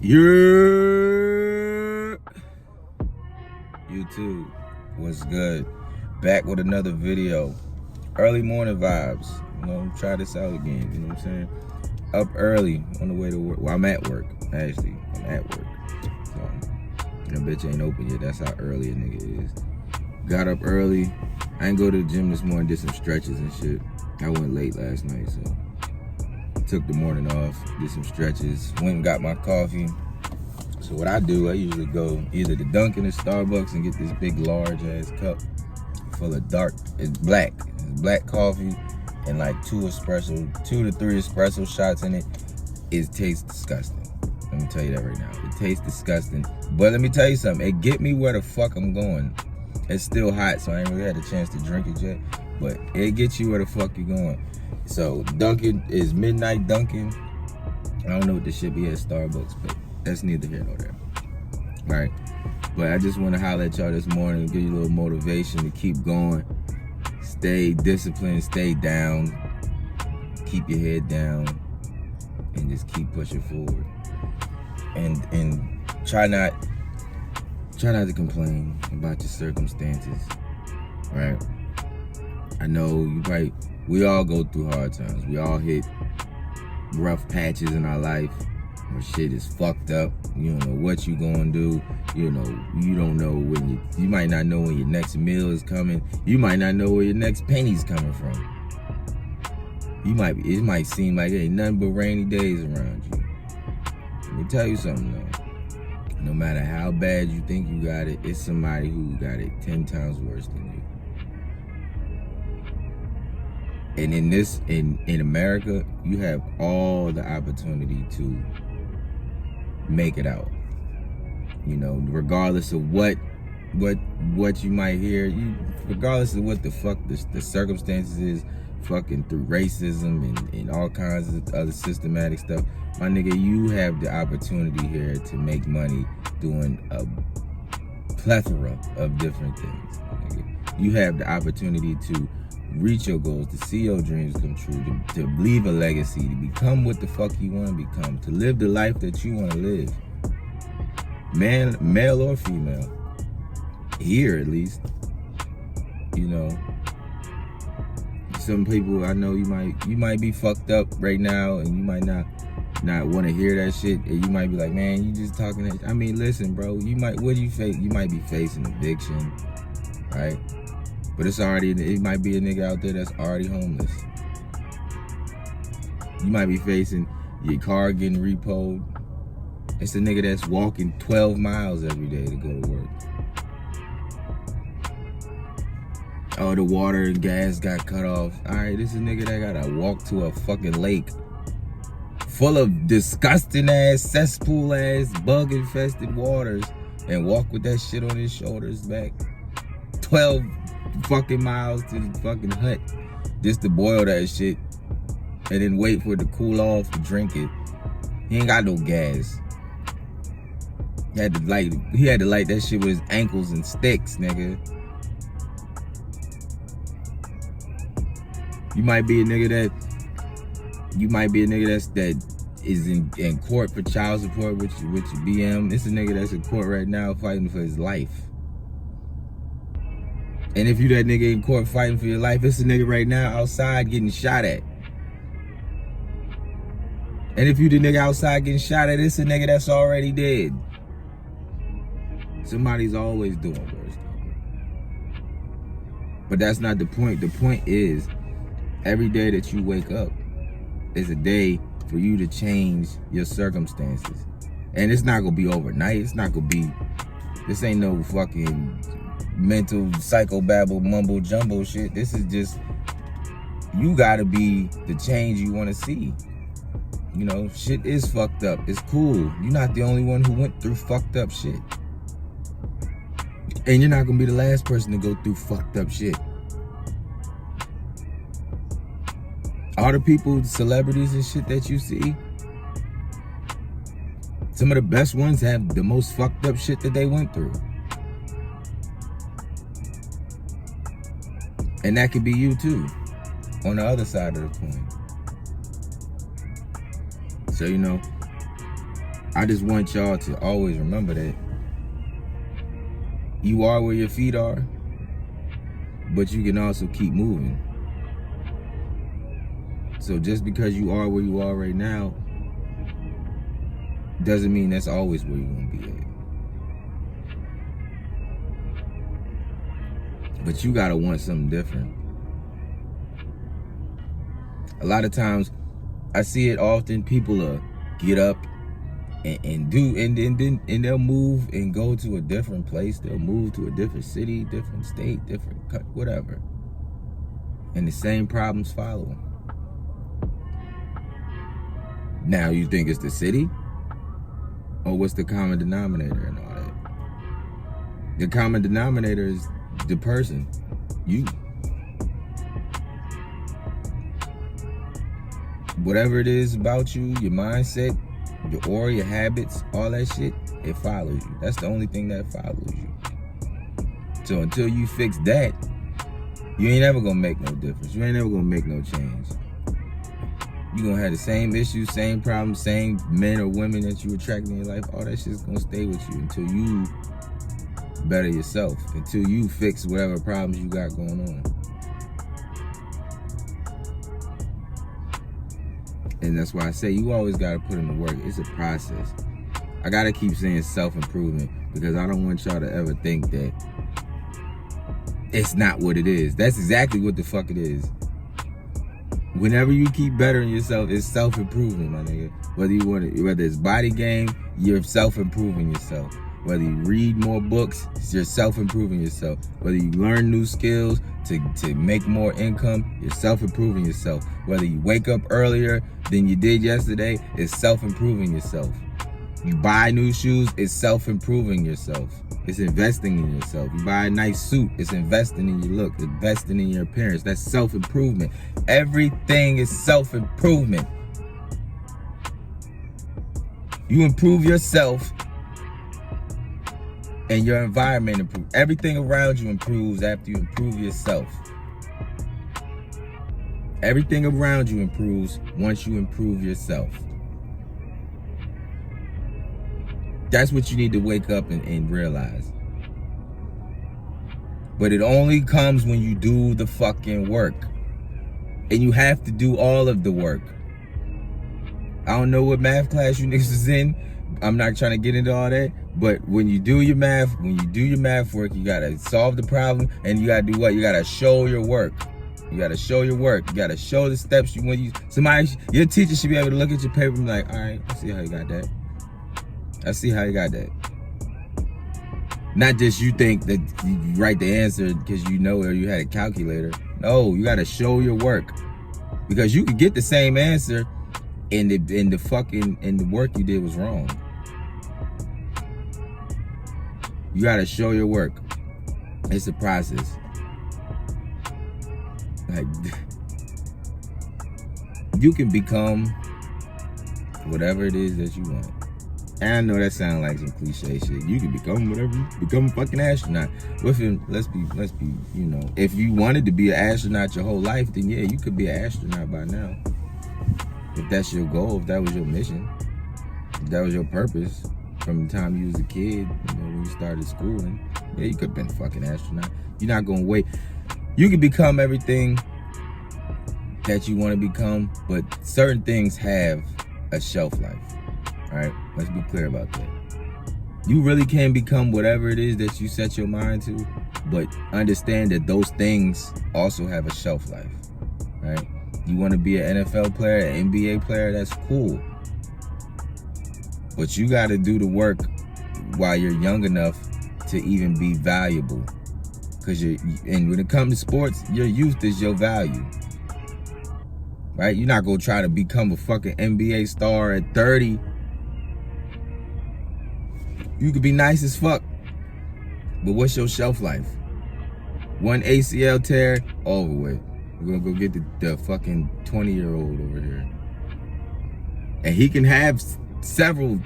Yeah, YouTube, what's good? Back with another video. Early morning vibes. Try this out again. You know what I'm saying? Up early on the way to work. Well, I'm at work. Actually, I'm at work. So, that bitch ain't open yet. That's how early a nigga is. Got up early. I ain't go to the gym this morning. Did some stretches and shit. I went late last night, so took the morning off. Did some stretches. Went and got my coffee. So what I do, I usually go either to Dunkin' or Starbucks and get this big, large ass cup full of it's black coffee and like 2 to 3 espresso shots in it. It tastes disgusting. Let me tell you that right now. It tastes disgusting. But let me tell you something. It get me where the fuck I'm going. It's still hot, so I ain't really had a chance to drink it yet. But it gets you where the fuck you going. So Dunkin' is midnight Dunkin'. I don't know what the shit be at Starbucks, but that's neither here nor there. Right? But I just want to holler at y'all this morning and give you a little motivation to keep going. Stay disciplined, stay down, keep your head down, and just keep pushing forward. And try not to complain about your circumstances. Right? I know we all go through hard times. We all hit rough patches in our life where shit is fucked up. You don't know what you gonna do. You don't know when you might not know when your next meal is coming. You might not know where your next penny's coming from. It might seem like there ain't nothing but rainy days around you. Let me tell you something though. No matter how bad you think you got it, it's somebody who got it 10 times worse than you. And in America, you have all the opportunity to make it out. Regardless of what you might hear, regardless of what the fuck the circumstances is, fucking through racism and all kinds of other systematic stuff, my nigga, you have the opportunity here to make money doing a plethora of different things. Nigga. You have the opportunity to reach your goals, to see your dreams come true, to leave a legacy, to become what the fuck you want to become, to live the life that you want to live. Male or female. Here at least. Some people, I know you might be fucked up right now and you might not want to hear that shit, and you might be like, man, you just talking that. I mean, listen, bro, what do you face? You might be facing addiction, right? But it might be a nigga out there that's already homeless. You might be facing your car getting repoed. It's a nigga that's walking 12 miles every day to go to work. Oh, the water and gas got cut off. All right, this is a nigga that gotta walk to a fucking lake full of disgusting ass, cesspool ass, bug infested waters and walk with that shit on his shoulders back 12 fucking miles to the fucking hut just to boil that shit and then wait for it to cool off to drink it. He ain't got no gas. He had to light that shit with his ankles and sticks, nigga. You might be a nigga that is in court for child support with your BM. It's a nigga that's in court right now fighting for his life. And if you that nigga in court fighting for your life, it's a nigga right now outside getting shot at. And if you the nigga outside getting shot at, it's a nigga that's already dead. Somebody's always doing worse. But that's not the point. The point is, every day that you wake up is a day for you to change your circumstances. And it's not gonna be overnight. This ain't no fucking mental psychobabble mumbo jumbo shit. This is just, you gotta be the change you wanna see. Shit is fucked up. It's cool. You're not the only one who went through fucked up shit. And you're not gonna be the last person to go through fucked up shit. All the people, celebrities and shit that you see, some of the best ones have the most fucked up shit that they went through. And that could be you too, on the other side of the coin. So, I just want y'all to always remember that you are where your feet are, but you can also keep moving. So just because you are where you are right now doesn't mean that's always where you're gonna be at. But you gotta want something different. A lot of times I see it often, people get up and they'll move and go to a different place. They'll move to a different city, different state, different whatever. And the same problems follow them. Now you think it's the city? Or what's the common denominator and all that? The common denominator is the person, you. Whatever it is about you, your mindset, your aura, your habits, all that shit, it follows you. That's the only thing that follows you. So until you fix that, you ain't ever gonna make no difference. You ain't ever gonna make no change. You're gonna have the same issues, same problems, same men or women that you attract in your life. All that shit's gonna stay with you until you better yourself, until you fix whatever problems you got going on. And that's why I say you always gotta put in the work. It's a process. I gotta keep saying self-improvement because I don't want y'all to ever think that it's not what it is. That's exactly what the fuck it is. Whenever you keep bettering yourself, it's self-improvement, my nigga. Whether it's body game, you're self-improving yourself. Whether you read more books, you're self-improving yourself. Whether you learn new skills to make more income, you're self-improving yourself. Whether you wake up earlier than you did yesterday, it's self-improving yourself. You buy new shoes, it's self-improving yourself. It's investing in yourself. You buy a nice suit, it's investing in your look, investing in your appearance. That's self-improvement. Everything is self-improvement. You improve yourself and your environment improves. Everything around you improves after you improve yourself. Everything around you improves once you improve yourself. That's what you need to wake up and realize. But it only comes when you do the fucking work. And you have to do all of the work. I don't know what math class you niggas is in. I'm not trying to get into all that. But when you do your math work, you gotta solve the problem and you gotta do what? You gotta show your work. You gotta show your work. You gotta show the steps you want. Your teacher should be able to look at your paper and be like, all right, I see how you got that. I see how you got that. Not just you think that you write the answer because you know or you had a calculator. No, you gotta show your work. Because you could get the same answer and the work you did was wrong. You gotta show your work. It's a process. Like, you can become whatever it is that you want. And I know that sounds like some cliche shit. You can become whatever, become a fucking astronaut. Let's be, you know, if you wanted to be an astronaut your whole life, then yeah, you could be an astronaut by now. If that's your goal, if that was your mission, if that was your purpose from the time you was a kid, you know, when you started schooling, yeah, you could have been a fucking astronaut. You're not gonna wait. You can become everything that you want to become, but certain things have a shelf life. All right, let's be clear about that. You really can become whatever it is that you set your mind to, but understand that those things also have a shelf life, right? You want to be an NFL player, an NBA player, that's cool. But you got to do the work while you're young enough to even be valuable. And when it comes to sports, your youth is your value. Right? You're not going to try to become a fucking NBA star at 30. You could be nice as fuck, but what's your shelf life? One ACL tear, over with. We're gonna go get the fucking 20-year-old over here. And he can have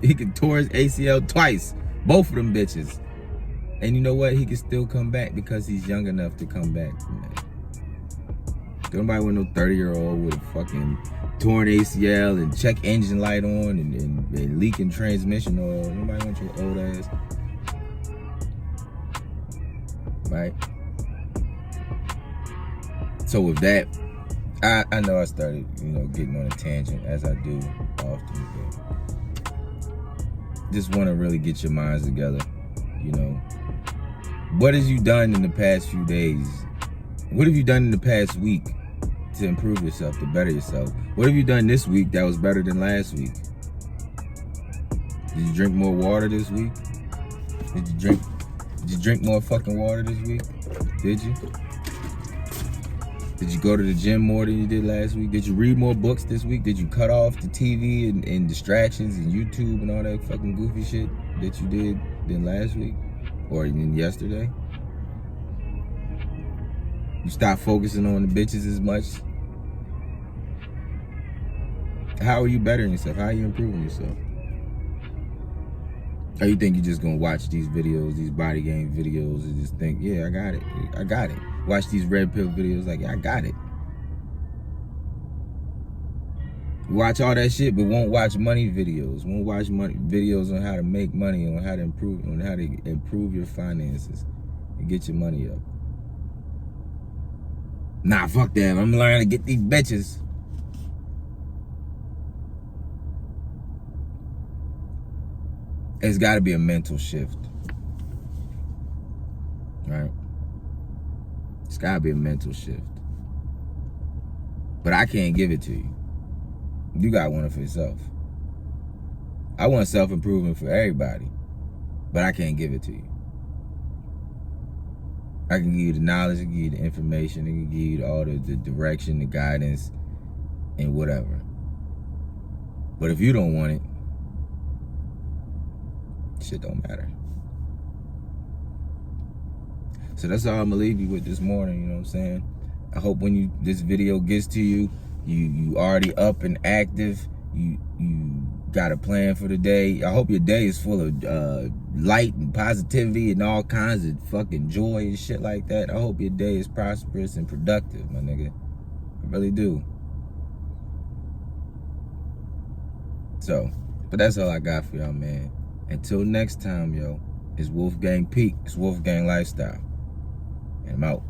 he can tore his ACL twice, both of them bitches. And you know what? He can still come back because he's young enough to come back from that. Nobody want no 30-year-old with a fucking torn ACL and check engine light on and leaking transmission oil. Nobody wants your old ass. Right? So with that, I know I started, getting on a tangent, as I do often, but just want to really get your minds together. What have you done in the past few days? What have you done in the past week to improve yourself, to better yourself? What have you done this week that was better than last week? Did you drink more water this week? Did you drink more fucking water this week? Did you? Did you go to the gym more than you did last week? Did you read more books this week? Did you cut off the TV and distractions and YouTube and all that fucking goofy shit that you did than last week? Or even yesterday? You stop focusing on the bitches as much? How are you bettering yourself? How are you improving yourself? Or you think you're just gonna watch these videos, these body game videos, and just think, yeah, I got it. I got it. Watch these red pill videos like, yeah, I got it. Watch all that shit, but won't watch money videos. Won't watch money videos on how to make money, on how to improve your finances and get your money up. Nah, fuck that. I'm learning to get these bitches. It's got to be a mental shift, right? It's got to be a mental shift. But I can't give it to you. You got one for yourself. I want self-improvement for everybody, but I can't give it to you. I can give you the knowledge, I can give you the information, I can give you all the direction, the guidance, and whatever. But if you don't want it, shit don't matter. So that's all I'm gonna leave you with this morning, you know what I'm saying? I hope when this video gets to you, you already up and active, you got a plan for the day. I hope your day is full of light and positivity and all kinds of fucking joy and shit like that. I hope your day is prosperous and productive, my nigga. I really do. So, but that's all I got for y'all, man. Until next time, yo, it's WolfgangPeak. It's Wolfgang Lifestyle. And I'm out.